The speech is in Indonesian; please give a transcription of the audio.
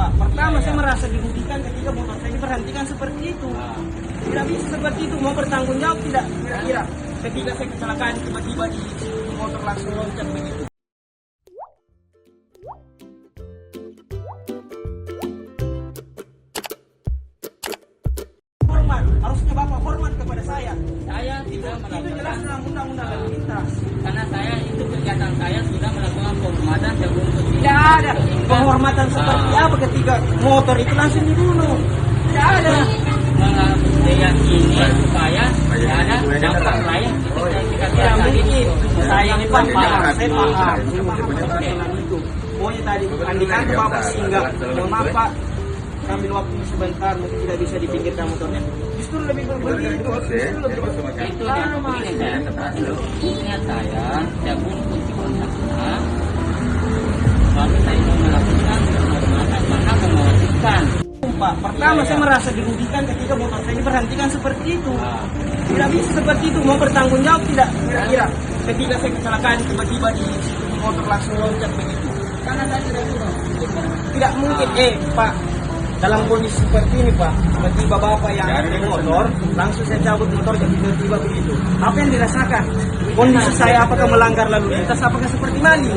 Pak, pertama saya merasa dirugikan ketika motor saya diberhentikan seperti itu. Tidak bisa seperti itu, mau bertanggung jawab tidak kira-kira. Ketika saya kecelakaan tiba-tiba di motor langsung loncat begitu. Hormat, harusnya Bapak hormat kepada saya. Saya tidak Itu melakukan, jelas dalam undang-undang lalu lintas. karena saya itu kegiatan saya sudah melakukan penghormatan sebelum Tidak ada penghormatan seperti apa ketika motor itu langsung dibunuh. Tidak ada. meyakini supaya tidak ada dampak lain ketika Tidak tadi mungkin. Saya paham, saya paham. Oke. Itu. Pokoknya tadi andikan ke Bapak singgah. Mohon maaf Pak, ambil waktu sebentar, mungkin tidak bisa dipinggirkan motornya. Justru lebih begitu. Justru lebih Itu yang ingin saya ingat saya sebelum kontak baru saya mau melakukan penghormatan karena mewajibkan. Pak, pertama saya merasa dirugikan ketika motor saya diberhentikan seperti itu. Tidak bisa seperti itu, mau bertanggung jawab tidak kira-kira. Ketika saya kecelakaan tiba-tiba di motor langsung loncat begitu. Karena saya tidak dulu. Tidak mungkin, Pak. Dalam kondisi seperti ini Pak, tiba-tiba Bapak yang naik motor, langsung saya cabut motor dan tiba-tiba begitu. Apa yang dirasakan? Kondisi saya apakah melanggar lalu lintas, apakah seperti maling?